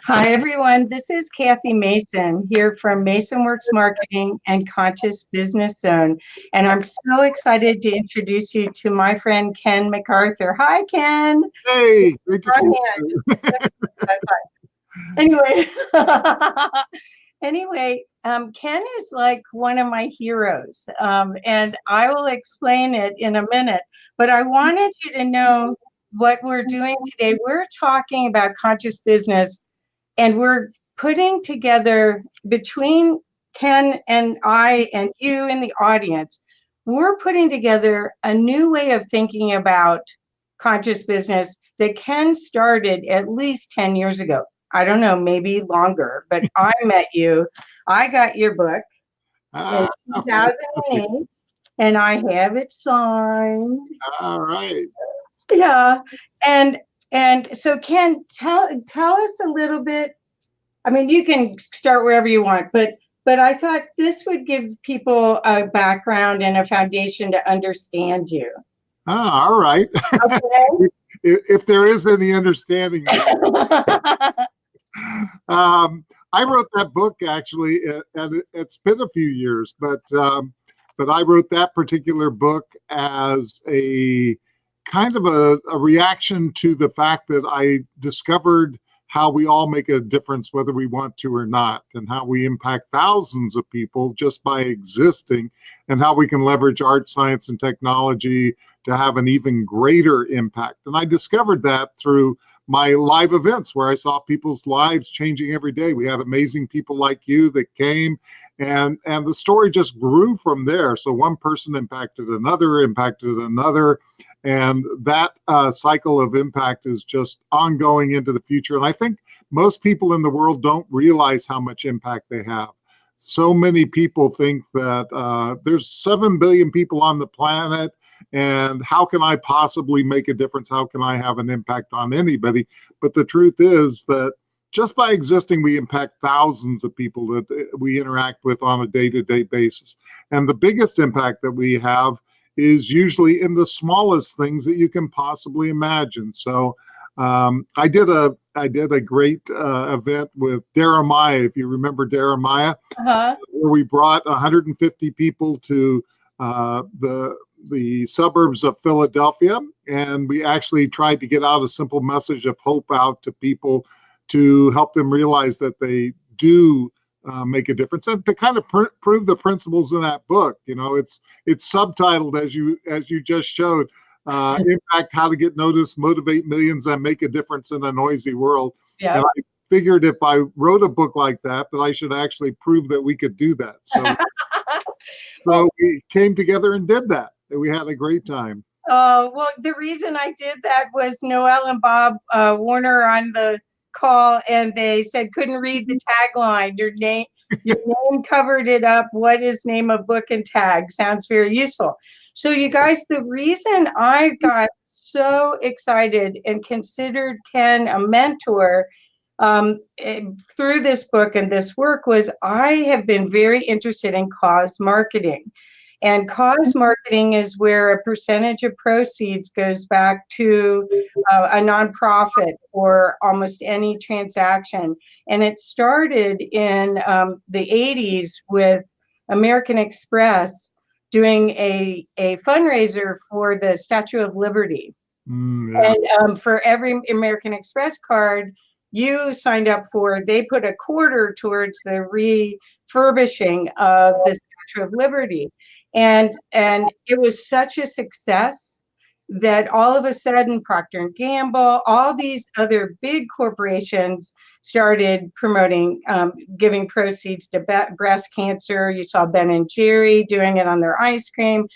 Hi, everyone. This is Kathy Mason here from Mason Works Marketing and Conscious Business Zone. And I'm so excited to introduce you to my friend, Ken McArthur. Hi, Ken. Hey, great to see you. Anyway, Ken is like one of my heroes. And I will explain it in a minute. But I wanted you to know what we're doing today. We're talking about conscious business. And we're putting together, between Ken and I and you in the audience, we're putting together a new way of thinking about conscious business that Ken started at least 10 years ago. I don't know, maybe longer, but I met you. I got your book in 2008, and I have it signed. All right. Yeah. And so Ken, tell us a little bit. I mean, you can start wherever you want, but I thought this would give people a background and a foundation to understand you. All right. Okay. If there is any understanding. I wrote that book actually, and it's been a few years, but I wrote that particular book as a kind of a reaction to the fact that I discovered how we all make a difference whether we want to or not, and how we impact thousands of people just by existing, and how we can leverage art, science, and technology to have an even greater impact. And I discovered that through my live events where I saw people's lives changing every day. We had amazing people like you that came, and the story just grew from there. So one person impacted another, and that cycle of impact is just ongoing into the future. And I think most people in the world don't realize how much impact they have. So many people think that there's 7 billion people on the planet, and how can I possibly make a difference? How can I have an impact on anybody? But the truth is that just by existing, we impact thousands of people that we interact with on a day-to-day basis. And the biggest impact that we have is usually in the smallest things that you can possibly imagine. So I did a great event with Jeremiah, if you remember Jeremiah, where we brought 150 people to the suburbs of Philadelphia, and we actually tried to get out a simple message of hope out to people to help them realize that they do make a difference, and to kind of prove the principles in that book. You know, it's subtitled, as you just showed, impact, how to get noticed, motivate millions, and make a difference in a noisy world. Yep. And I figured if I wrote a book like that I should actually prove that we could do that. So we came together and did that, and we had a great time. Well, the reason I did that was Noel and Bob Warner on the call, and they said couldn't read the tagline. Your name covered it up. What is name of book and tag? Sounds very useful. So you guys, the reason I got so excited and considered Ken a mentor through this book and this work was I have been very interested in cause marketing. And cause marketing is where a percentage of proceeds goes back to a nonprofit or almost any transaction. And it started in the 80s with American Express doing a fundraiser for the Statue of Liberty. Yeah. And for every American Express card you signed up for, they put a quarter towards the refurbishing of the Statue of Liberty. And it was such a success that all of a sudden Procter & Gamble, all these other big corporations started promoting, giving proceeds to breast cancer. You saw Ben & Jerry doing it on their ice cream.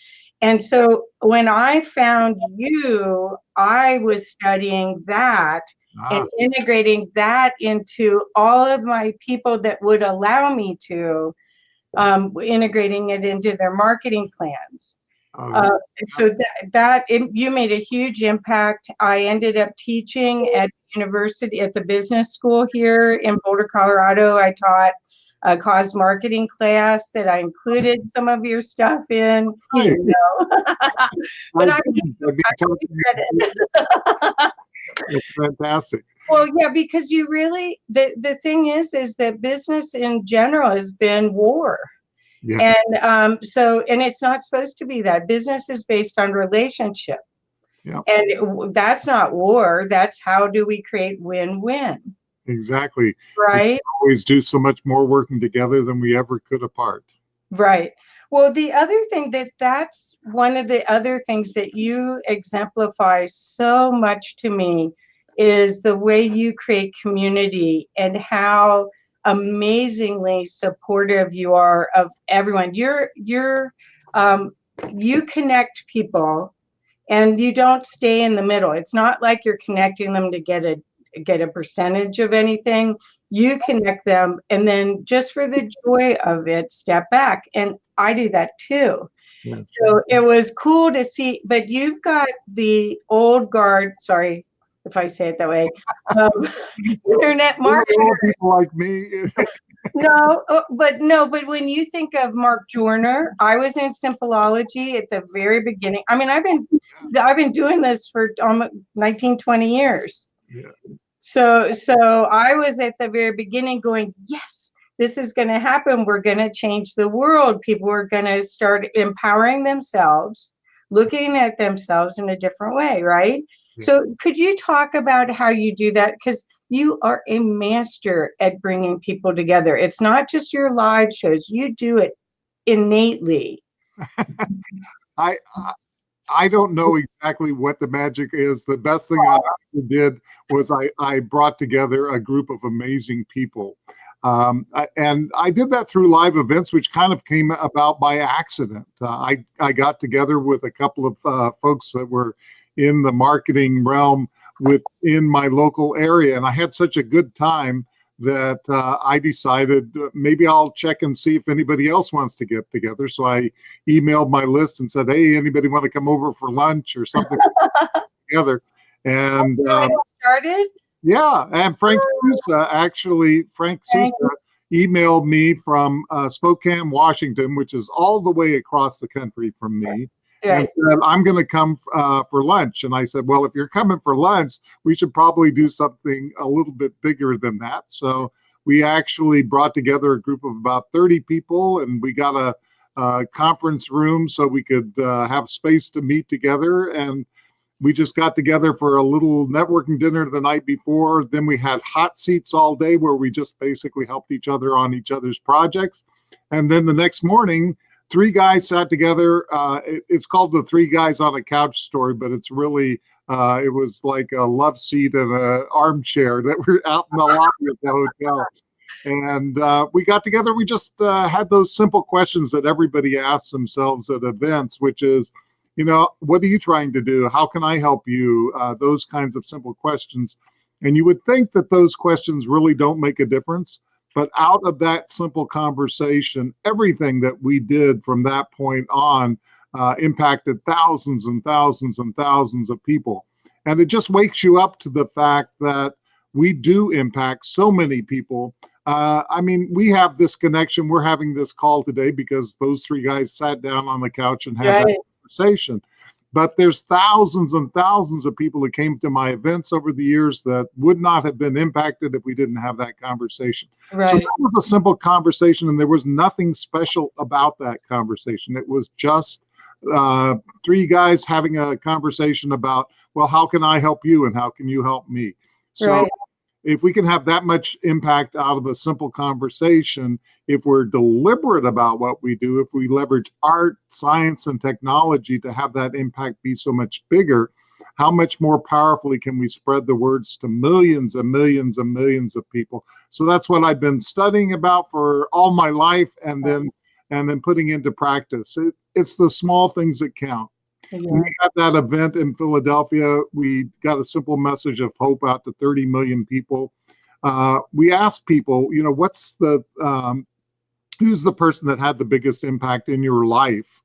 And so when I found you, I was studying that and integrating that into all of my people that would allow me to, integrating it into their marketing plans. So you made a huge impact. I ended up teaching at university, at the business school here in Boulder, Colorado. I taught a cause marketing class that I included some of your stuff in. You know. But I give you credit. It's fantastic. Well, yeah, because you really, the thing is that business in general has been war. Yeah, And and it's not supposed to be that. Business is based on relationship. yeah, And that's not war. That's how do we create win-win, exactly. We can right? always do so much more working together than we ever could apart. Right. Well, the other thing that's one of the other things that you exemplify so much to me is the way you create community and how amazingly supportive you are of everyone. Um, you connect people and you don't stay in the middle. It's not like you're connecting them to get a percentage of anything. You connect them and then just for the joy of it, step back. And I do that too. Yes. So it was cool to see, but you've got the old guard, sorry if I say it that way, um, internet Little marketers. people like me. No, but when you think of Mark Joyner, I was in Simpleology at the very beginning. I mean, I've been doing this for almost 19, 20 years. Yeah. So I was at the very beginning going, yes, this is going to happen. We're going to change the world. People are going to start empowering themselves, looking at themselves in a different way, right? Yeah. So could you talk about how you do that? Because you are a master at bringing people together. It's not just your live shows. You do it innately. I I don't know exactly what the magic is. The best thing I did was I brought together a group of amazing people. And I did that through live events, which kind of came about by accident. I got together with a couple of folks that were in the marketing realm within my local area, and I had such a good time that I decided maybe I'll check and see if anybody else wants to get together. So I emailed my list and said, "Hey, anybody want to come over for lunch or something together?" And Started. yeah, and Frank Sousa emailed me from Spokane, Washington, which is all the way across the country from me, and said, "I'm going to come for lunch." And I said, "Well, if you're coming for lunch, we should probably do something a little bit bigger than that." So we actually brought together a group of about 30 people, and we got a conference room so we could have space to meet together. And we just got together for a little networking dinner the night before. Then we had hot seats all day where we just basically helped each other on each other's projects. And then the next morning, three guys sat together. It's called the Three Guys on a Couch story, but it's really, it was like a love seat and an armchair that were out in the lobby at the hotel. And we got together. We just had those simple questions that everybody asks themselves at events, which is, what are you trying to do? How can I help you? Those kinds of simple questions. And you would think that those questions really don't make a difference. But out of that simple conversation, everything that we did from that point on impacted thousands and thousands and thousands of people. And it just wakes you up to the fact that we do impact so many people. I mean, we have this connection. We're having this call today because those three guys sat down on the couch and had that conversation. But there's thousands and thousands of people that came to my events over the years that would not have been impacted if we didn't have that conversation. Right. So that was a simple conversation, and there was nothing special about that conversation. It was just three guys having a conversation about, well, how can I help you and how can you help me? So if we can have that much impact out of a simple conversation, if we're deliberate about what we do, if we leverage art, science, and technology to have that impact be so much bigger, how much more powerfully can we spread the words to millions and millions and millions of people? So that's what I've been studying about for all my life, and then putting into practice. It's the small things that count. When we had that event in Philadelphia, we got a simple message of hope out to 30 million people. We asked people, what's who's the person that had the biggest impact in your life?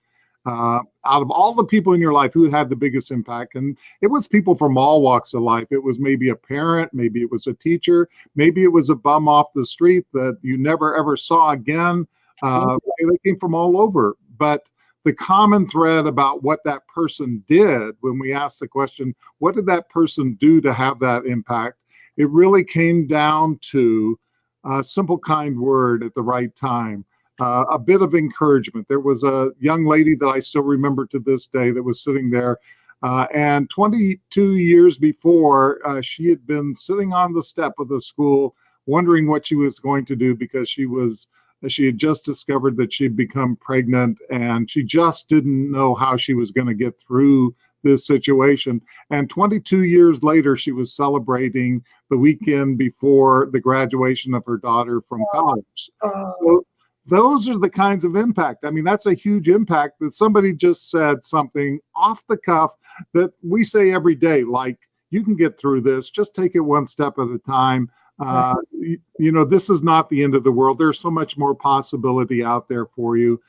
Out of all the people in your life, who had the biggest impact? And it was people from all walks of life. It was maybe a parent, maybe it was a teacher, maybe it was a bum off the street that you never ever saw again. They came from all over. But the common thread about what that person did when we asked the question, what did that person do to have that impact? it really came down to a simple, kind word at the right time, a bit of encouragement. There was a young lady that I still remember to this day that was sitting there, and 22 years before, she had been sitting on the step of the school wondering what she was going to do, because she had just discovered that she'd become pregnant, and she just didn't know how she was going to get through this situation. And 22 years later, she was celebrating the weekend before the graduation of her daughter from college. So those are the kinds of impact. I mean, that's a huge impact, that somebody just said something off the cuff that we say every day, like, you can get through this, just take it one step at a time. This is not the end of the world. There's so much more possibility out there for you.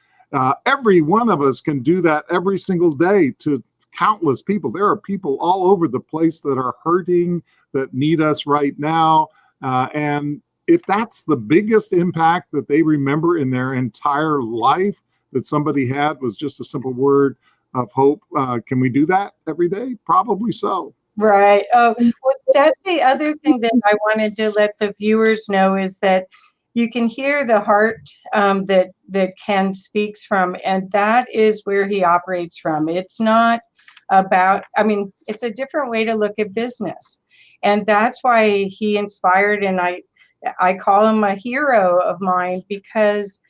Every one of us can do that every single day to countless people. There are people all over the place that are hurting, that need us right now. And if that's the biggest impact that they remember in their entire life, that somebody had, was just a simple word of hope, can we do that every day? Probably so. Right. Oh, well, that's the other thing that I wanted to let the viewers know, is that you can hear the heart that Ken speaks from, and that is where he operates from. It's not about, I mean, it's a different way to look at business, and that's why he inspired, and I call him a hero of mine, because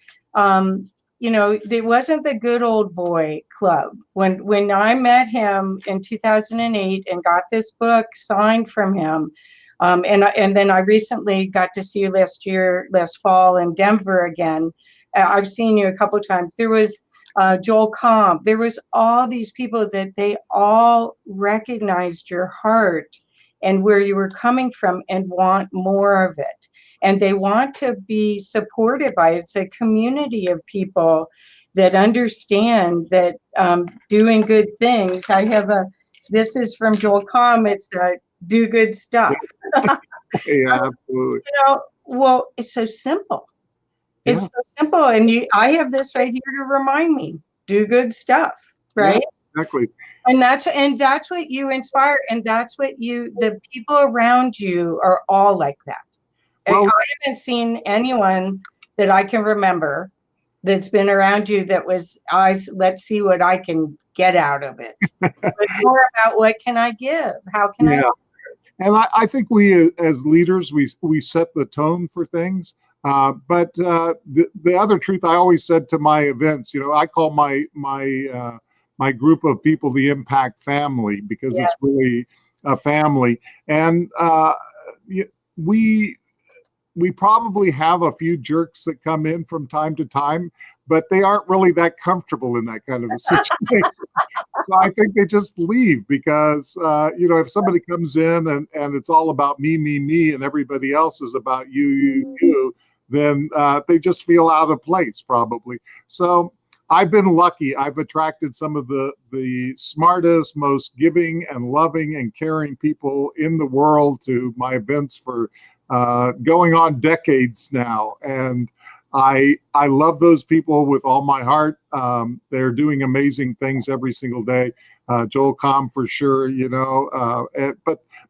it wasn't the good old boy club. When I met him in 2008 and got this book signed from him, and then I recently got to see you last fall in Denver again. I've seen you a couple of times. There was Joel Comm. There was all these people that they all recognized your heart and where you were coming from and want more of it. And they want to be supported by it. It's a community of people that understand that doing good things. This is from Joel Comm. It's do good stuff. Yeah, absolutely. Well, it's so simple. It's so simple. And I have this right here to remind me, do good stuff, right? Yeah, exactly. And that's what you inspire. And that's what the people around you are all like that. Well, I haven't seen anyone that I can remember that's been around you that was, let's see what I can get out of it. But more about, what can I give? How can I? And I think we, as leaders, we set the tone for things. But the other truth, I always said to my events, I call my group of people the impact family, because it's really a family. And we probably have a few jerks that come in from time to time, but they aren't really that comfortable in that kind of a situation. So I think they just leave, because, if somebody comes in and it's all about me, and everybody else is about you, then they just feel out of place, probably. So I've been lucky. I've attracted some of the smartest, most giving and loving and caring people in the world to my events for going on decades now. And I love those people with all my heart. They're doing amazing things every single day. Joel Comm for sure,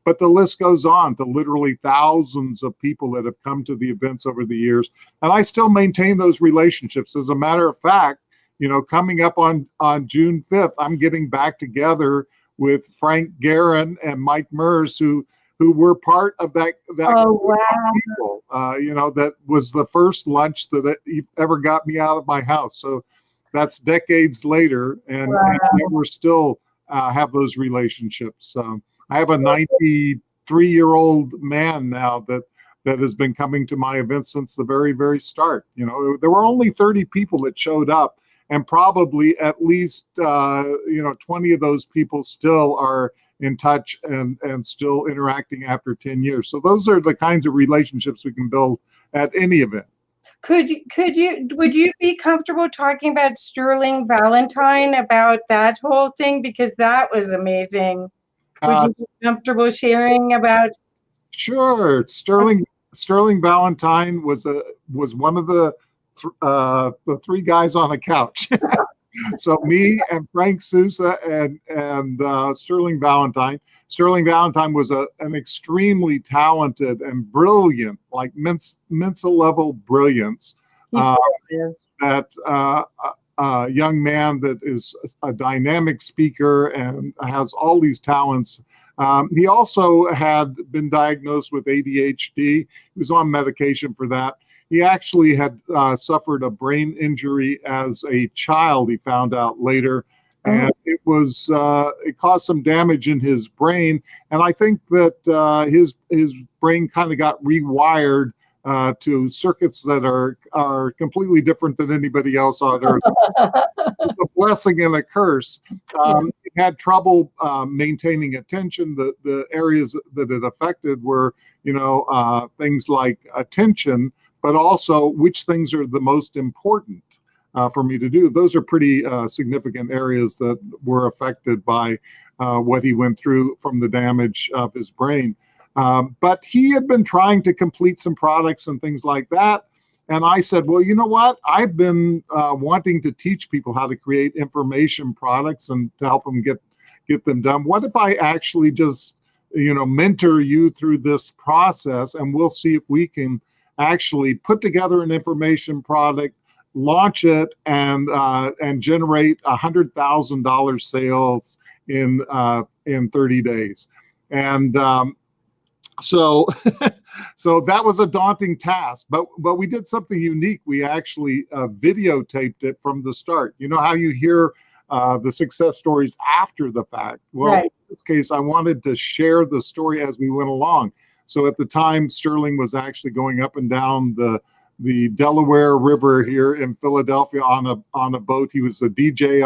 but the list goes on to literally thousands of people that have come to the events over the years. And I still maintain those relationships. As a matter of fact, coming up on June 5th, I'm getting back together with Frank Guerin and Mike Mers, who were part of that oh, wow. People. That was the first lunch that ever got me out of my house. So that's decades later, and we're still have those relationships. I have a 93-year-old man now that has been coming to my events since the very, very start. There were only 30 people that showed up, and probably at least 20 of those people still are in touch and still interacting after 10 years. So those are the kinds of relationships we can build at any event. Would you be comfortable talking about Sterling Valentine, about that whole thing? Because that was amazing. Would you be comfortable sharing about? Sure. Sterling Valentine was one of the three guys on a couch. So me and Frank Sousa and Sterling Valentine. Sterling Valentine was an extremely talented and brilliant, like Mensa level brilliance. He still is. That young man that is a dynamic speaker and has all these talents. He also had been diagnosed with ADHD. He was on medication for that. He actually had suffered a brain injury as a child, he found out later. And it caused some damage in his brain. And I think that his brain kind of got rewired to circuits that are completely different than anybody else on Earth. It's a blessing and a curse. He had trouble maintaining attention. The areas that it affected were, things like attention, but also which things are the most important for me to do. Those are pretty significant areas that were affected by what he went through from the damage of his brain. But he had been trying to complete some products and things like that. And I said, well, you know what? I've been wanting to teach people how to create information products and to help them get them done. What if I actually just, mentor you through this process, and we'll see if we can actually put together an information product, launch it, and generate $100,000 sales in 30 days. And so that was a daunting task, but we did something unique. We actually videotaped it from the start. You know how you hear the success stories after the fact? Well, right. In this case, I wanted to share the story as we went along. So at the time, Sterling was actually going up and down the Delaware River here in Philadelphia on a boat. He was a DJ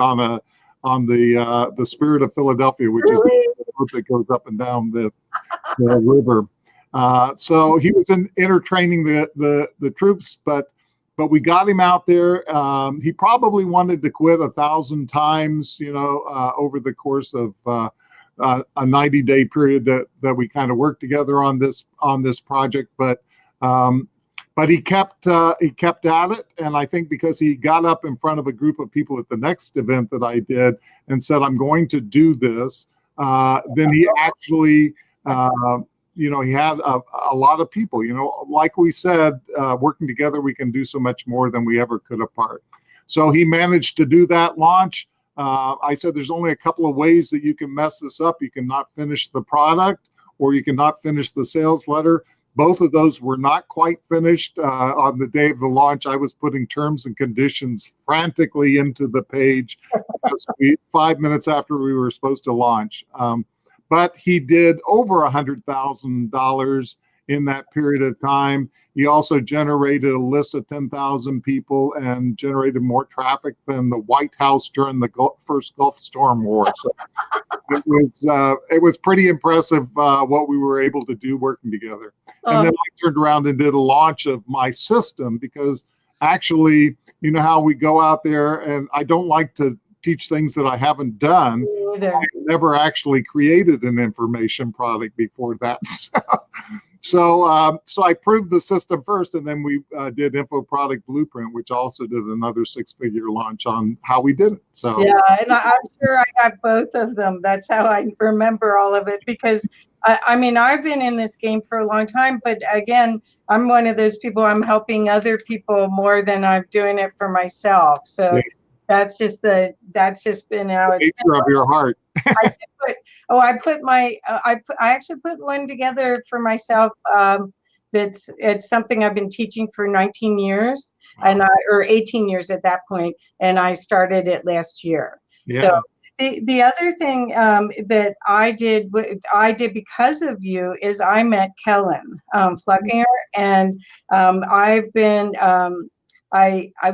on the Spirit of Philadelphia, which is the boat that goes up and down the river. So he was entertaining the troops, but we got him out there. He probably wanted to quit 1,000 times, over the course of a 90-day period that we kind of worked together on this project. But he kept at it, and I think because he got up in front of a group of people at the next event that I did and said, "I'm going to do this," then he actually. He had a lot of people, like we said, working together, we can do so much more than we ever could apart. So he managed to do that launch. I said, there's only a couple of ways that you can mess this up. You can not finish the product, or you can not finish the sales letter. Both of those were not quite finished. On the day of the launch, I was putting terms and conditions frantically into the page 5 minutes after we were supposed to launch. But he did over $100,000 in that period of time. He also generated a list of 10,000 people and generated more traffic than the White House during the first Gulf Storm War. So it was pretty impressive what we were able to do working together. And then I turned around and did a launch of my system, because actually, how we go out there, and I don't like to teach things that I haven't done. I never actually created an information product before that. So I proved the system first, and then we did Info Product Blueprint, which also did another 6-figure launch on how we did it. So yeah, and I'm sure I got both of them. That's how I remember all of it, because I mean, I've been in this game for a long time, but again, I'm one of those people, I'm helping other people more than I'm doing it for myself. So yeah. That's just been how it's been. Of your heart. I actually put one together for myself. It's something I've been teaching for 19 years, wow. Or 18 years at that point, and I started it last year. Yeah. So the other thing that I did because of you is I met Kellen Fluckinger, and I've been.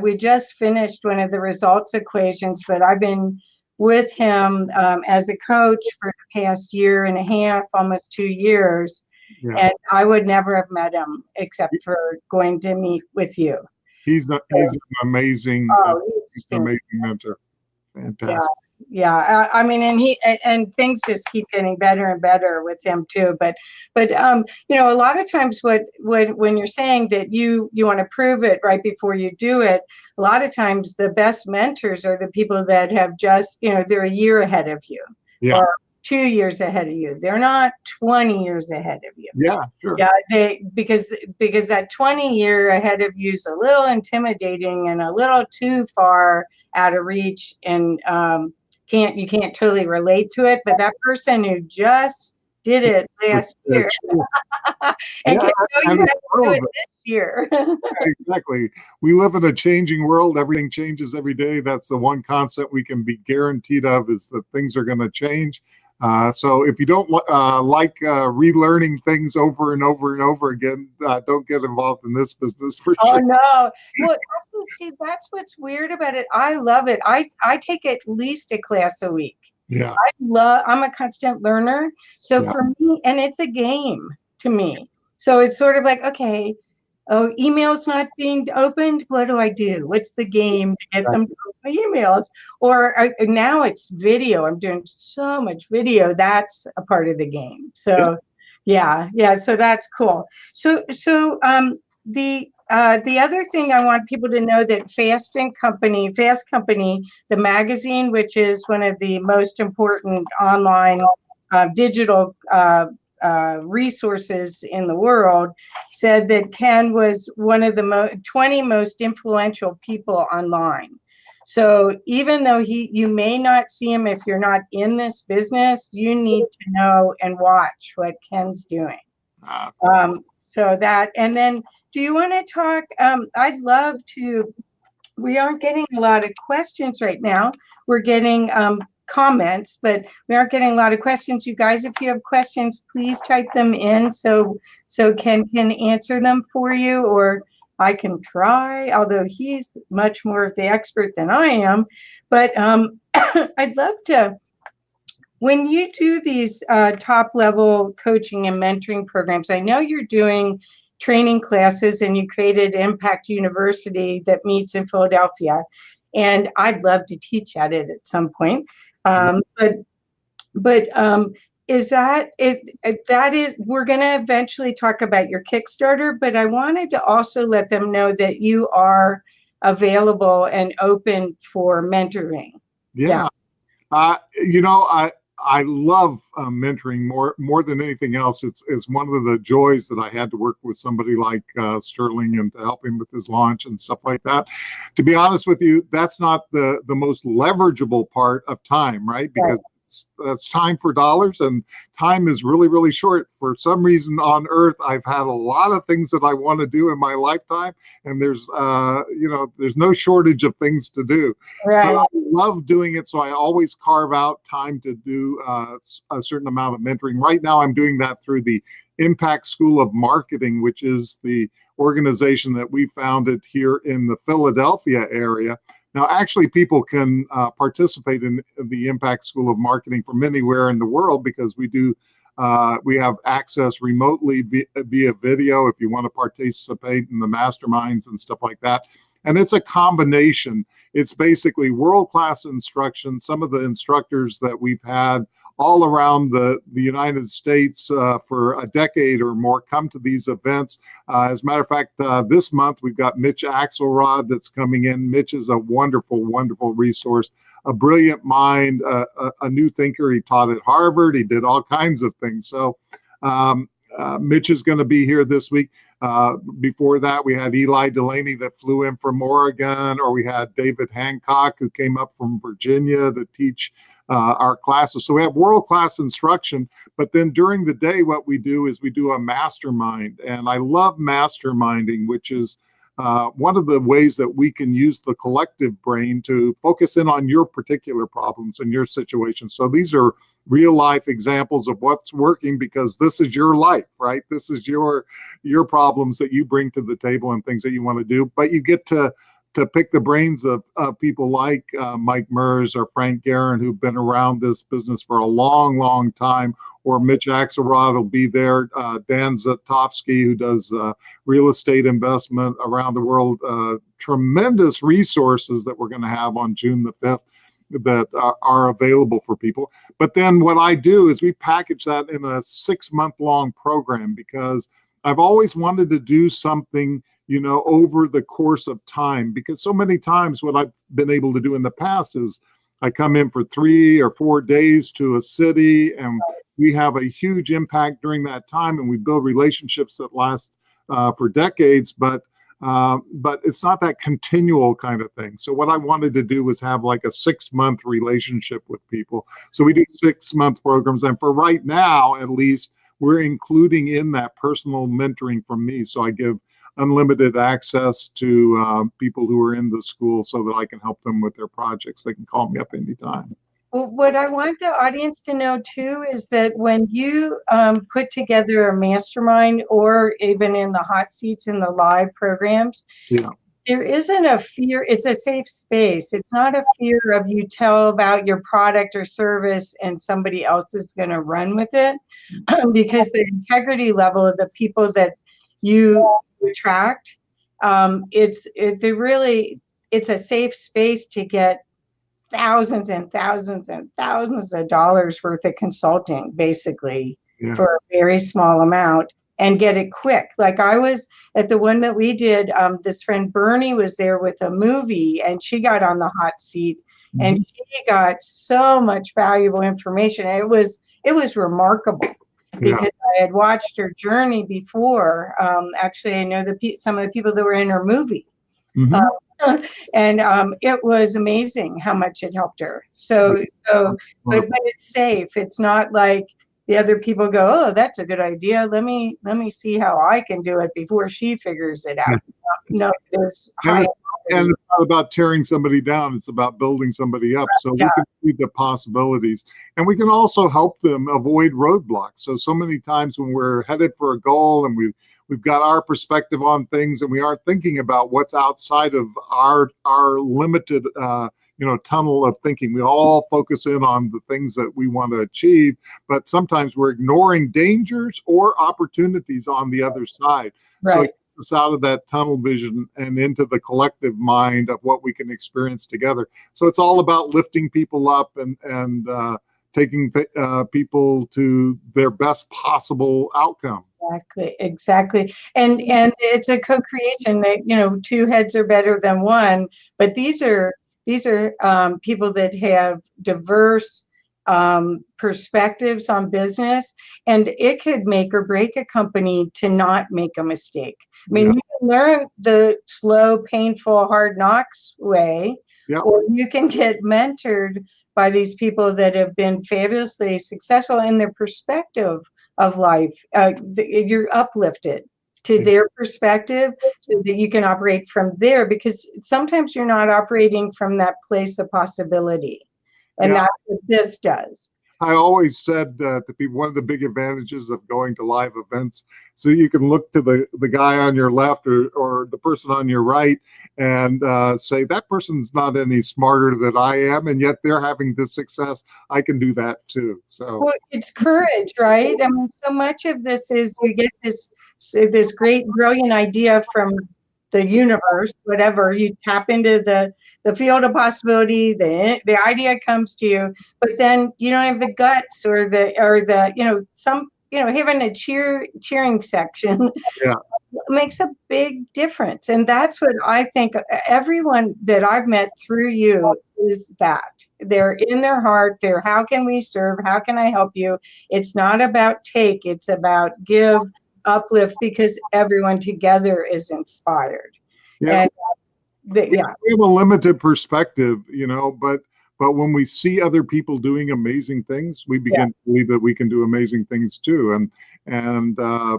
We just finished one of the results equations, but I've been with him as a coach for the past year and a half, almost 2 years. Yeah. And I would never have met him except for going to meet with you. He's an amazing, amazing mentor. Fantastic. I mean, and things just keep getting better and better with him too. But a lot of times, when you're saying that you want to prove it right before you do it, a lot of times the best mentors are the people that have just, they're a year ahead of you, Yeah. or 2 years ahead of you. They're not 20 years ahead of you. Yeah, sure. Yeah, because that 20-year ahead of you is a little intimidating and a little too far out of reach, and you can't totally relate to it. But that person who just did it last year and can tell you how to do it this year. Exactly. We live in a changing world. Everything changes every day. That's the one constant we can be guaranteed of, is that things are going to change. So if you don't like relearning things over and over and over again, don't get involved in this business for sure. Oh no! Well, see, that's what's weird about it. I love it. I take at least a class a week. Yeah. I'm a constant learner. So Yeah. for me, and it's a game to me. So it's sort of like, okay, oh, email's not being opened. What do I do? What's the game to get them to open the emails? Or now it's video. I'm doing so much video. That's a part of the game. So yeah. So that's cool. So the other thing I want people to know, that Fast Company, the magazine, which is one of the most important online digital resources in the world, said that Ken was one of the 20 most influential people online. So even though you may not see him if you're not in this business, you need to know and watch what Ken's doing. So that, and then do you want to talk? I'd love to. We aren't getting a lot of questions right now. We're getting comments, but we aren't getting a lot of questions. You guys, if you have questions, please type them in so Ken can answer them for you, or I can try, although he's much more of the expert than I am. But I'd love to, when you do these top level coaching and mentoring programs, I know you're doing training classes, and you created Impact University that meets in Philadelphia, and I'd love to teach at it at some point. But is that it? That is, we're going to eventually talk about your Kickstarter, but I wanted to also let them know that you are available and open for mentoring. Yeah. I love mentoring more than anything else. It's one of the joys that I had to work with somebody like Sterling and to help him with his launch and stuff like that. To be honest with you, that's not the most leverageable part of time, right? Because that's time for dollars, and time is really, really short. For some reason on Earth, I've had a lot of things that I want to do in my lifetime, and there's no shortage of things to do. Right. But I love doing it, so I always carve out time to do a certain amount of mentoring. Right now, I'm doing that through the Impact School of Marketing, which is the organization that we founded here in the Philadelphia area. Now, actually, people can participate in the Impact School of Marketing from anywhere in the world, because we have access remotely via video if you want to participate in the masterminds and stuff like that. And it's a combination. It's basically world-class instruction. Some of the instructors that we've had all around the United States for a decade or more come to these events. As a matter of fact, this month we've got Mitch Axelrod that's coming in. Mitch is a wonderful, wonderful resource, a brilliant mind, a new thinker. He taught at Harvard. He did all kinds of things. So Mitch is going to be here this week. Before that, we had Eli Delaney that flew in from Oregon, or we had David Hancock who came up from Virginia to teach our classes. So we have world-class instruction, but then during the day, what we do is we do a mastermind. And I love masterminding, which is one of the ways that we can use the collective brain to focus in on your particular problems and your situation. So these are real life examples of what's working, because this is your life, right? This is your problems that you bring to the table and things that you want to do, but you get to pick the brains of people like Mike Mers or Frank Guerin, who've been around this business for a long, long time, or Mitch Axelrod will be there, Dan Zatofsky, who does real estate investment around the world, tremendous resources that we're going to have on June the 5th. are available for people. But then what I do is we package that in a 6-month long program, because I've always wanted to do something, over the course of time, because so many times what I've been able to do in the past is I come in for 3 or 4 days to a city, and we have a huge impact during that time, and we build relationships that last for decades, but it's not that continual kind of thing. So what I wanted to do was have like a 6-month relationship with people. So we do 6-month programs, and for right now, at least, we're including in that personal mentoring from me. So I give unlimited access to people who are in the school so that I can help them with their projects. They can call me up anytime. Well, what I want the audience to know too is that when you put together a mastermind, or even in the hot seats in the live programs, yeah, there isn't a fear. It's a safe space. It's not a fear of you tell about your product or service and somebody else is going to run with it, because the integrity level of the people that you attract, it's a safe space to get thousands and thousands and thousands of dollars worth of consulting, basically, for a very small amount, and get it quick. Like I was at the one that we did, this friend Bernie was there with a movie, and she got on the hot seat, and she got so much valuable information. It was remarkable, because I had watched her journey before. Actually, I know some of the people that were in her movie. And it was amazing how much it helped her. But it's safe. It's not like the other people go, oh, that's a good idea. Let me see how I can do it before she figures it out. No, there's high. And it's not about tearing somebody down. It's about building somebody up. So we can see the possibilities, and we can also help them avoid roadblocks. So many times when we're headed for a goal and we've got our perspective on things, and we aren't thinking about what's outside of our limited tunnel of thinking. We all focus in on the things that we want to achieve, but sometimes we're ignoring dangers or opportunities on the other side. Right. So it gets us out of that tunnel vision and into the collective mind of what we can experience together. So it's all about lifting people up and taking people to their best possible outcome. Exactly. And it's a co-creation that, 2 heads are better than one, but these are people that have diverse perspectives on business, and it could make or break a company to not make a mistake. I mean, you can learn the slow, painful, hard knocks way, or you can get mentored by these people that have been fabulously successful in their perspective of life. You're uplifted to their perspective so that you can operate from there, because sometimes you're not operating from that place of possibility. And that's what this does. I always said to people, one of the big advantages of going to live events, so you can look to the guy on your left or the person on your right and say, that person's not any smarter than I am, and yet they're having this success. I can do that too. So it's courage, right? I mean, so much of this is you get this great, brilliant idea from the universe, whatever. You tap into the field of possibility, the idea comes to you, but then you don't have the guts or having a cheering section makes a big difference. And that's what I think everyone that I've met through you is that. They're in their heart. They're, how can we serve? How can I help you? It's not about take, it's about give, uplift, because everyone together is inspired. And we have a limited perspective, but when we see other people doing amazing things, we begin to believe that we can do amazing things too. And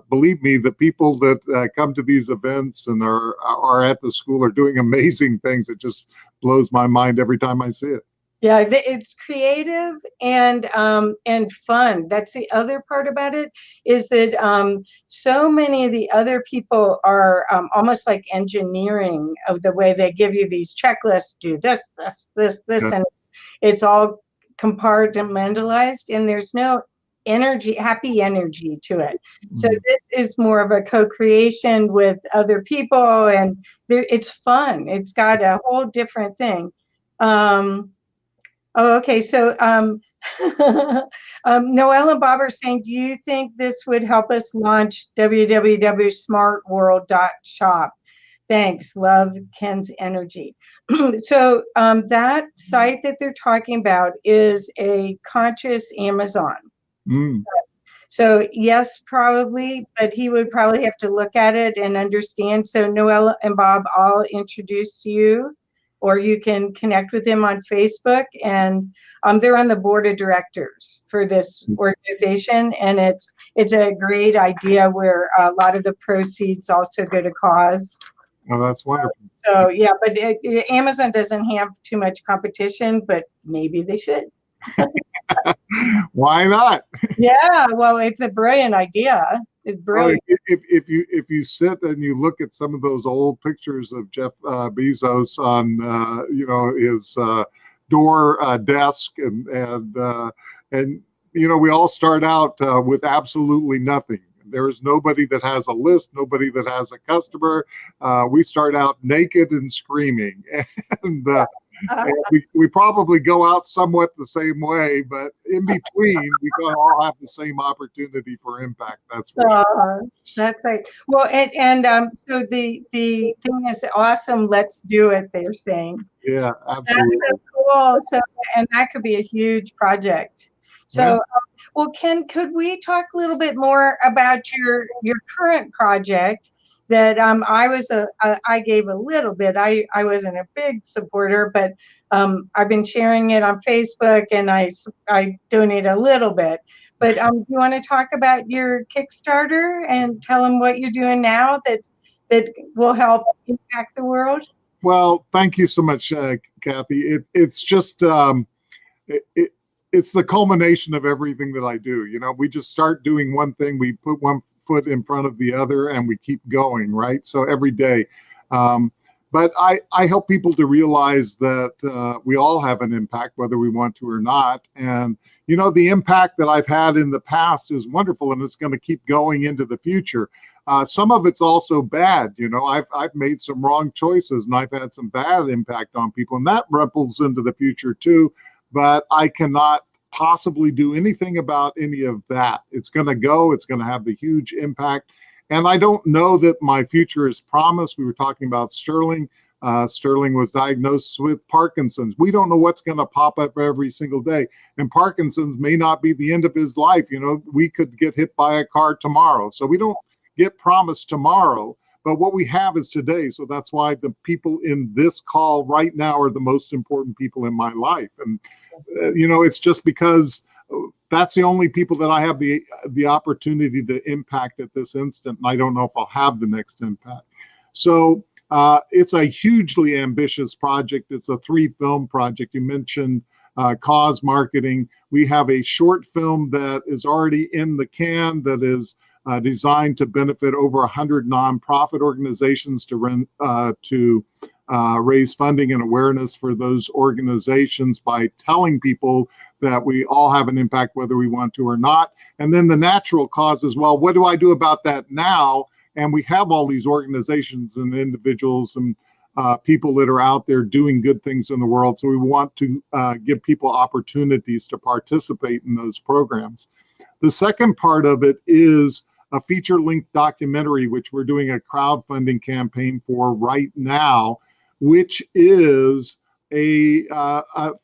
believe me, the people that come to these events and are at the school are doing amazing things. It just blows my mind every time I see it. Yeah, it's creative and fun. That's the other part about it, is that so many of the other people are almost like engineering of the way they give you these checklists, do this, and it's all compartmentalized, and there's no happy energy to it. So this is more of a co-creation with other people, and it's fun. It's got a whole different thing. Oh, okay. So, Noelle and Bob are saying, do you think this would help us launch www.smartworld.shop? Thanks. Love, Ken's Energy. So, that site that they're talking about is a conscious Amazon. Mm. So yes, probably, but he would probably have to look at it and understand. So Noelle and Bob, I'll introduce you, or you can connect with him on Facebook. And they're on the board of directors for this organization, and it's a great idea where a lot of the proceeds also go to cause. Oh, that's wonderful. So yeah, but Amazon doesn't have too much competition, but maybe they should. Why not? Yeah, well, it's a brilliant idea. It's Well, brilliant. if you sit and you look at some of those old pictures of Jeff Bezos on his door desk and we all start out with absolutely nothing. There is nobody that has a list, nobody that has a customer. We start out naked and screaming, and we probably go out somewhat the same way, but in between, we don't all have the same opportunity for impact. That's for sure. That's right. Well, so the thing is awesome. Let's do it. They're saying. Yeah, That's absolutely. so cool. So, and that could be a huge project. So, Yeah. well, Ken, could we talk a little bit more about your current project? That I gave a little bit. I wasn't a big supporter, but I've been sharing it on Facebook, and I donate a little bit. But do you want to talk about your Kickstarter and tell them what you're doing now that will help impact the world? Well, thank you so much, Kathy. It's just it's the culmination of everything that I do. We just start doing one thing, we put one foot in front of the other, and we keep going, right? So every day. But I help people to realize that we all have an impact, whether we want to or not. And, the impact that I've had in the past is wonderful, and it's going to keep going into the future. Some of it's also bad. I've made some wrong choices, and I've had some bad impact on people, and that ripples into the future too. But I cannot possibly do anything about any of that. It's going to go. It's going to have the huge impact. And I don't know that my future is promised. We were talking about Sterling. Sterling was diagnosed with Parkinson's. We don't know what's going to pop up every single day. And Parkinson's may not be the end of his life. We could get hit by a car tomorrow. So we don't get promised tomorrow. But what we have is today. So that's why the people in this call right now are the most important people in my life. And, it's just because that's the only people that I have the opportunity to impact at this instant. And I don't know if I'll have the next impact. So it's a hugely ambitious project. It's a 3-film project. You mentioned cause marketing. We have a short film that is already in the can that is designed to benefit over 100 nonprofit organizations to raise funding and awareness for those organizations by telling people that we all have an impact whether we want to or not. And then the natural cause as well. What do I do about that now? And we have all these organizations and individuals and people that are out there doing good things in the world. So we want to give people opportunities to participate in those programs. The second part of it is a feature-length documentary, which we're doing a crowdfunding campaign for right now, which is a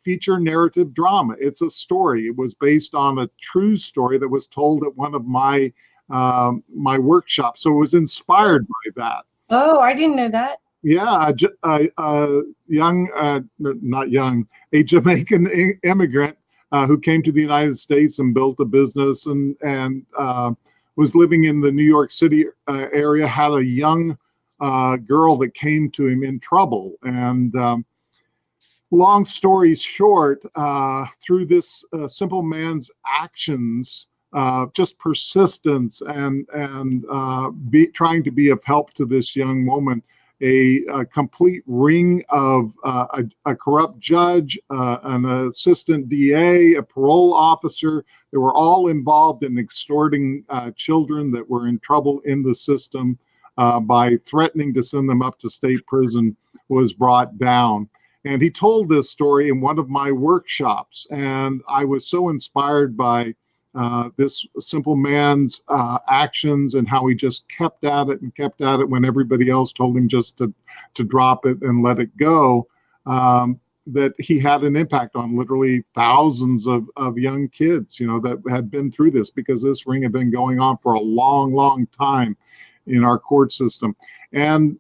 feature narrative drama. It's a story. It was based on a true story that was told at one of my workshops. So it was inspired by that. Oh, I didn't know that. Yeah, a Jamaican immigrant who came to the United States and built a business and was living in the New York City area, had a young girl that came to him in trouble. And long story short, through this simple man's actions, just persistence and trying to be of help to this young woman, a complete ring of a corrupt judge, an assistant DA, a parole officer. They were all involved in extorting children that were in trouble in the system by threatening to send them up to state prison, was brought down. And he told this story in one of my workshops. And I was so inspired by this simple man's actions and how he just kept at it and kept at it when everybody else told him just to drop it and let it go. That he had an impact on literally thousands of young kids, that had been through this, because this ring had been going on for a long, long time in our court system. And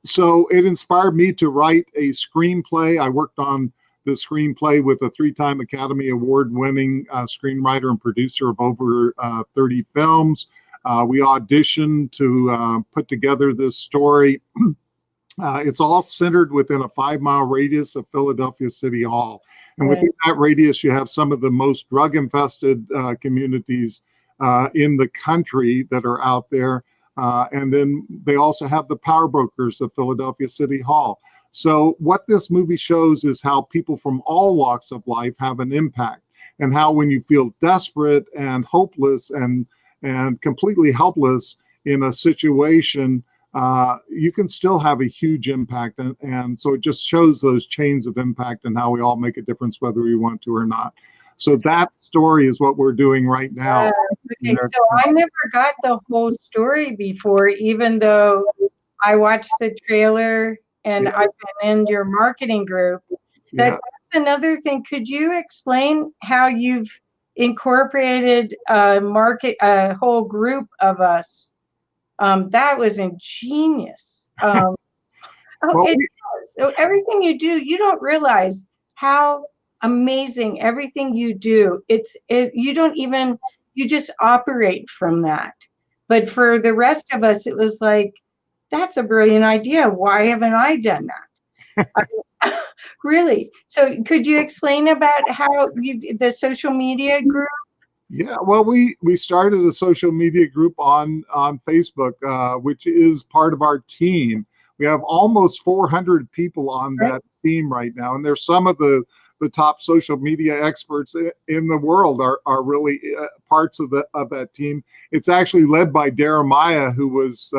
so it inspired me to write a screenplay. I worked on the screenplay with a 3-time Academy Award-winning screenwriter and producer of over 30 films. We auditioned to put together this story. It's all centered within a 5-mile radius of Philadelphia City Hall. And within that radius, you have some of the most drug-infested communities in the country that are out there. And then they also have the power brokers of Philadelphia City Hall. So what this movie shows is how people from all walks of life have an impact, and how when you feel desperate and hopeless and completely helpless in a situation, you can still have a huge impact. And so it just shows those chains of impact and how we all make a difference whether we want to or not. So that story is what we're doing right now. Okay, so I never got the whole story before, even though I watched the trailer and I've been in your marketing group. That's another thing. Could you explain how you've incorporated a whole group of us? That was ingenious. It does. So everything you do, you don't realize how amazing everything you do. You just operate from that. But for the rest of us, it was like, that's a brilliant idea. Why haven't I done that? Really? So could you explain about how the social media group? Yeah, well, we started a social media group on Facebook, which is part of our team. We have almost 400 people on that team right now, and there's some of the top social media experts in the world are really parts of that team. It's actually led by Jeremiah, who was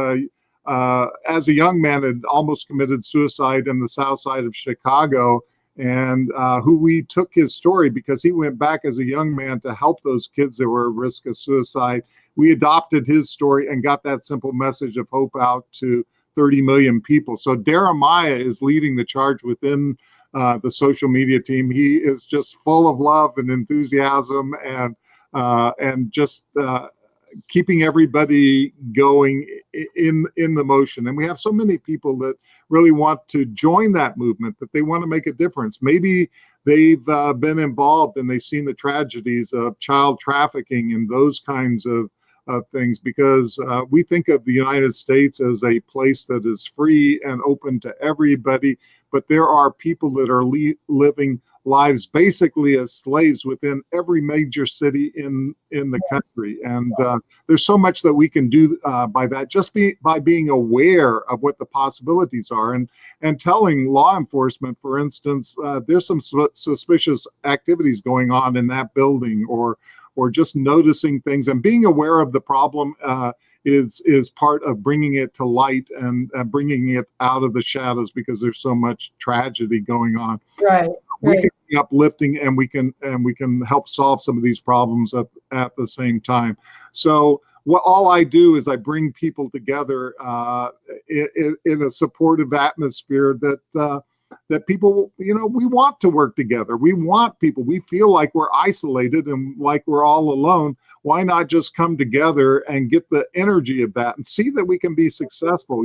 as a young man had almost committed suicide in the south side of Chicago, and who we took his story because he went back as a young man to help those kids that were at risk of suicide. We adopted his story and got that simple message of hope out to 30 million people. So Jeremiah is leading the charge within the social media team. He is just full of love and enthusiasm and just keeping everybody going in the motion. And we have so many people that really want to join that movement, that they want to make a difference. Maybe they've been involved and they've seen the tragedies of child trafficking and those kinds of things, because we think of the United States as a place that is free and open to everybody, but there are people that are living lives basically as slaves within every major city in the country. And there's so much that we can do by that, by being aware of what the possibilities are, and telling law enforcement, for instance, there's some suspicious activities going on in that building, or just noticing things and being aware of the problem is part of bringing it to light and bringing it out of the shadows, because there's so much tragedy going on. Right. We can be uplifting, and we can help solve some of these problems at the same time. So all I do is I bring people together in a supportive atmosphere that people, we want to work together. We want people. We feel like we're isolated and like we're all alone. Why not just come together and get the energy of that and see that we can be successful?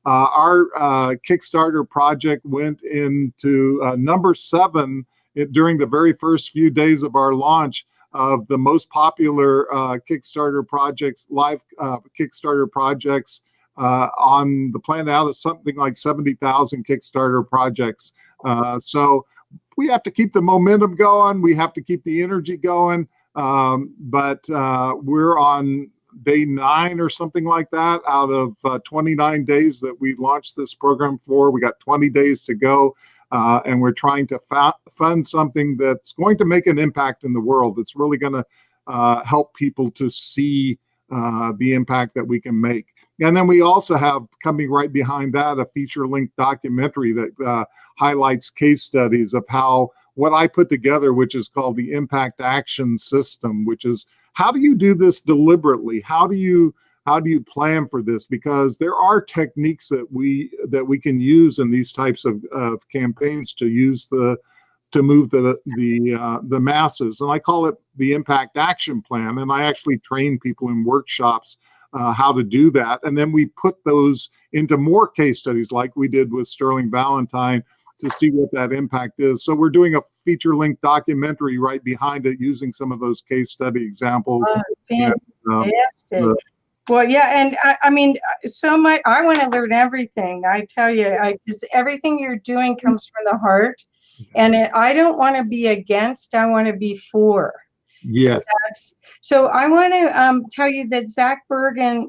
Our Kickstarter project went into number 7 during the very first few days of our launch of the most popular Kickstarter projects, live Kickstarter projects on the planet, out of something like 70,000 Kickstarter projects. So we have to keep the momentum going. We have to keep the energy going. But we're on day 9 or something like that out of 29 days that we launched this program for. We got 20 days to go. And we're trying to fund something that's going to make an impact in the world. That's really going to help people to see the impact that we can make. And then we also have, coming right behind that, a feature-length documentary that highlights case studies of how what I put together, which is called the impact action system, which is how do you do this deliberately? How do you plan for this? Because there are techniques that we can use in these types of campaigns to move the masses, and I call it the impact action plan. And I actually train people in workshops how to do that, and then we put those into more case studies, like we did with Sterling Valentine, to see what that impact is. So we're doing a feature-length documentary right behind it, using some of those case study examples. Fantastic. Well, yeah, and I mean, so much. I want to learn everything. I tell you, just everything you're doing comes from the heart, and I don't want to be against. I want to be for. Yes. So I want to tell you that Zach Bergen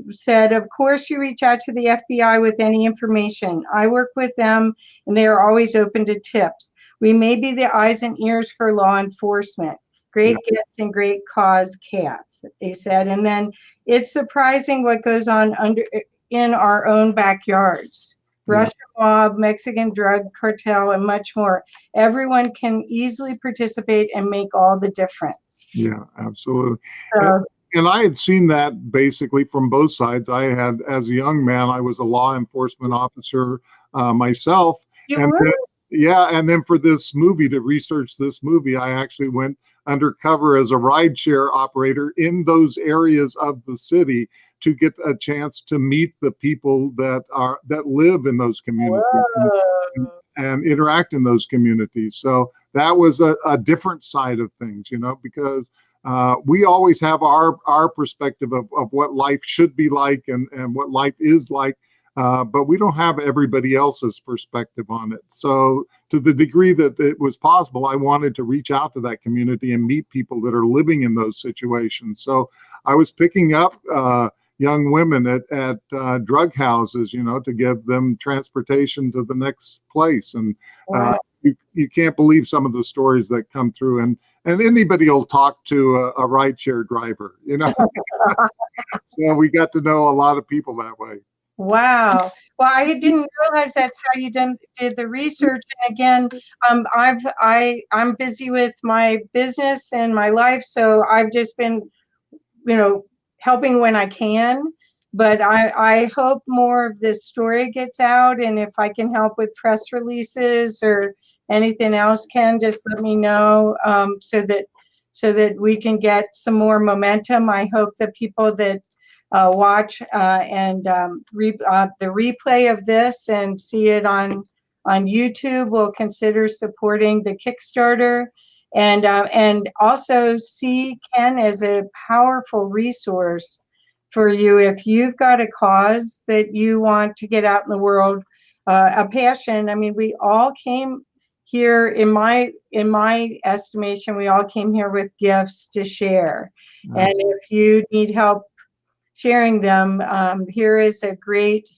said, of course, you reach out to the FBI with any information. I work with them, and they are always open to tips. We may be the eyes and ears for law enforcement. Great guest and great cause, Kath, they said. And then it's surprising what goes on in our own backyards. Russian mob, Mexican drug cartel, and much more. Everyone can easily participate and make all the difference. Yeah, absolutely. So, and I had seen that basically from both sides. I had, as a young man, I was a law enforcement officer myself. And then for this movie, to research this movie, I actually went undercover as a rideshare operator in those areas of the city to get a chance to meet the people that live in those communities and interact in those communities. So that was a different side of things, because we always have our perspective of what life should be like and what life is like. But we don't have everybody else's perspective on it. So to the degree that it was possible, I wanted to reach out to that community and meet people that are living in those situations. So I was picking up young women at drug houses, to give them transportation to the next place. And you can't believe some of the stories that come through. And anybody will talk to a rideshare driver, So we got to know a lot of people that way. Wow. Well, I didn't realize that's how you did the research. And again, I'm busy with my business and my life, so I've just been, helping when I can. But I hope more of this story gets out, and if I can help with press releases or anything else, Ken, just let me know, so that we can get some more momentum. I hope that people that watch the replay of this and see it on YouTube will consider supporting the Kickstarter, and also see Ken as a powerful resource for you if you've got a cause that you want to get out in the world, a passion. I mean, we all came here, in my estimation, we all came here with gifts to share. Nice. And if you need help sharing them, here is a great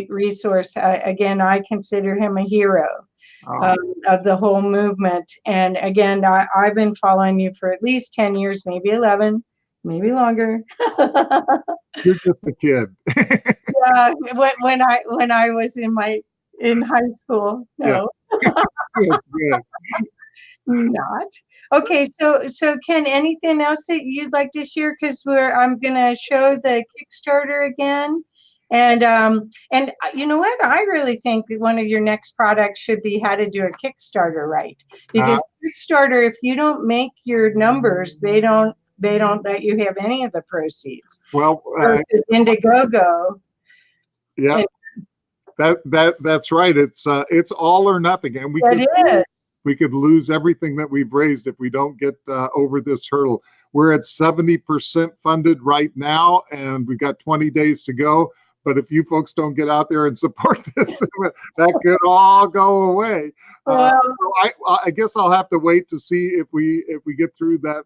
resource. Again, I consider him a hero of the whole movement. And again, I've been following you for at least 10 years, maybe 11, maybe longer. You're just a kid. Yeah, when I was in high school. No. Yeah. Good. Not. Okay, so Ken, anything else that you'd like to share? Because I'm gonna show the Kickstarter again, and you know what? I really think that one of your next products should be how to do a Kickstarter right, because Kickstarter, if you don't make your numbers, they don't let you have any of the proceeds. Well, Indiegogo. Yeah, that's right. It's all or nothing, and we could lose everything that we've raised if we don't get over this hurdle. We're at 70% funded right now, and we've got 20 days to go. But if you folks don't get out there and support this, that could all go away. So I guess I'll have to wait to see if we get through that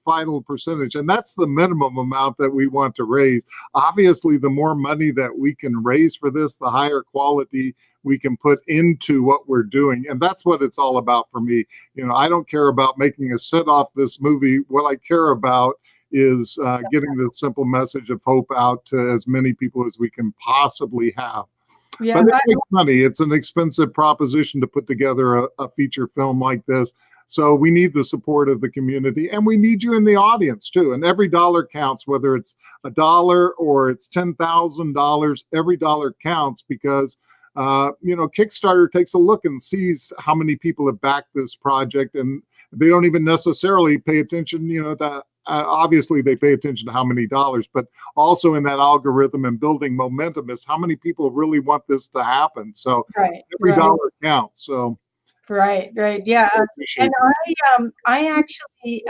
final percentage, and that's the minimum amount that we want to raise. Obviously, the more money that we can raise for this, the higher quality we can put into what we're doing, and that's what it's all about for me. I don't care about making a cent off this movie. What I care about is getting the simple message of hope out to as many people as we can possibly have. Yeah. But it takes money. It's an expensive proposition to put together a feature film like this. So we need the support of the community, and we need you in the audience too. And every dollar counts, whether it's $1 or it's $10,000. Every dollar counts because Kickstarter takes a look and sees how many people have backed this project, and they don't even necessarily pay attention, to obviously they pay attention to how many dollars, but also in that algorithm and building momentum is how many people really want this to happen. So every dollar counts. So right, yeah. And I actually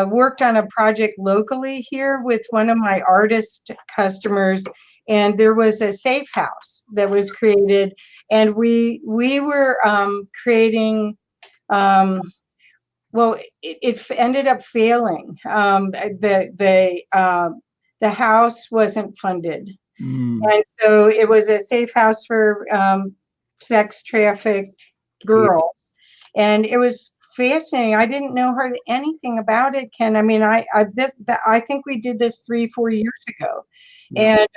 worked on a project locally here with one of my artist customers, and there was a safe house that was created, and we were creating. Well, it ended up failing. The house wasn't funded, and so it was a safe house for sex trafficked girls, and it was fascinating. I didn't know hardly anything about it, Ken. I mean, I think we did this 3-4 years ago, and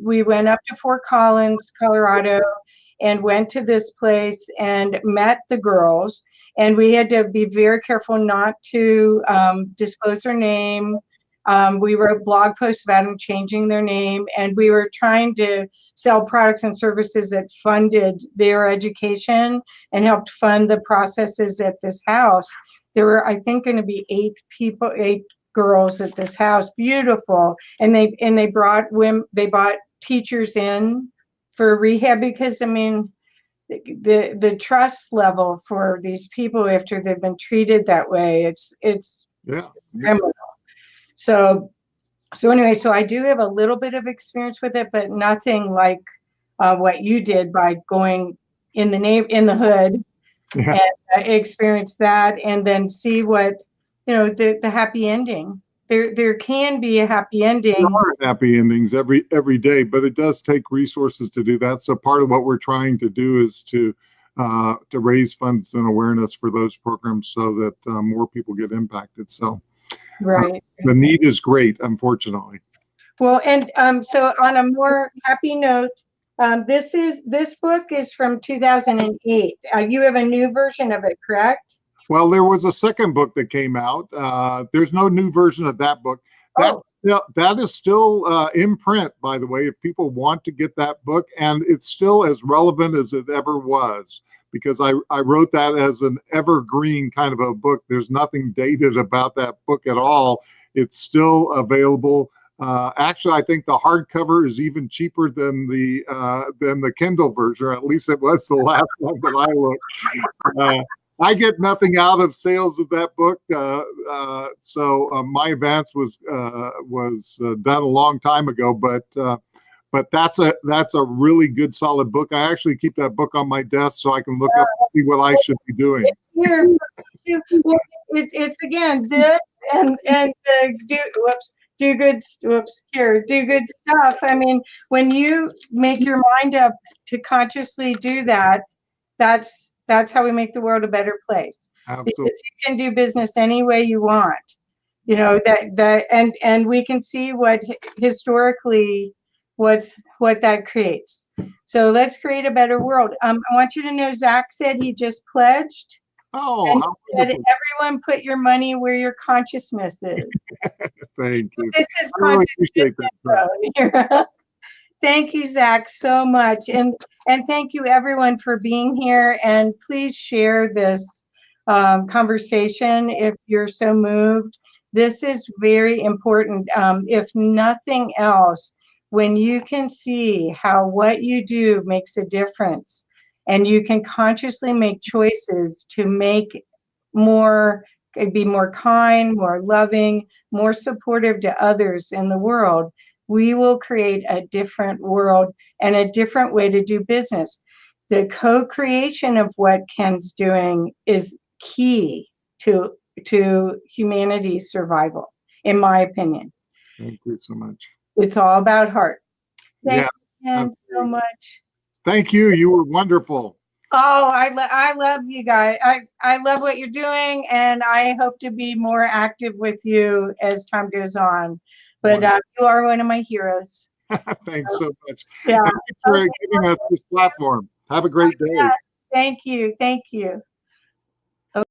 we went up to Fort Collins, Colorado, and went to this place and met the girls. And we had to be very careful not to disclose their name. We wrote blog posts about them changing their name, and we were trying to sell products and services that funded their education and helped fund the processes at this house. There were, I think, going to be 8 girls at this house. Beautiful, and they brought teachers in for rehab, because I mean, the trust level for these people after they've been treated that way, it's criminal. So anyway, so I do have a little bit of experience with it, but nothing like what you did by going in the hood and experience that, and then see what the happy ending. There can be a happy ending. There are happy endings every day, but it does take resources to do that. So part of what we're trying to do is to raise funds and awareness for those programs so that more people get impacted. So the need is great, unfortunately. Well, and so on a more happy note, this book is from 2008. You have a new version of it, correct? Well, there was a second book that came out. There's no new version of that book. That is still in print, by the way, if people want to get that book. And it's still as relevant as it ever was, because I wrote that as an evergreen kind of a book. There's nothing dated about that book at all. It's still available. Actually, I think the hardcover is even cheaper than the Kindle version. At least it was the last one that I looked. I get nothing out of sales of that book, so my advance was done a long time ago. But that's a really good, solid book. I actually keep that book on my desk so I can look up and see what I should be doing. It's again this and do good stuff. I mean, when you make your mind up to consciously do that, that's how we make the world a better place. Absolutely. Because you can do business any way you want, and we can see what historically what that creates. So let's create a better world. I want you to know, Zach said he just pledged. Oh, and said, everyone put your money where your consciousness is. Thank you. This is conscious business. Thank you, Zach, so much. And thank you, everyone, for being here. And please share this conversation if you're so moved. This is very important. If nothing else, when you can see how what you do makes a difference, and you can consciously make choices to be more kind, more loving, more supportive to others in the world, we will create a different world and a different way to do business. The co-creation of what Ken's doing is key to humanity's survival, in my opinion. Thank you so much. It's all about heart. Thank you, Ken, so much. Thank you. You were wonderful. Oh, I love you guys. I love what you're doing, and I hope to be more active with you as time goes on. But you are one of my heroes. Thanks so much. Yeah. And thanks for giving us this platform. Have a great day. Thank you. Thank you.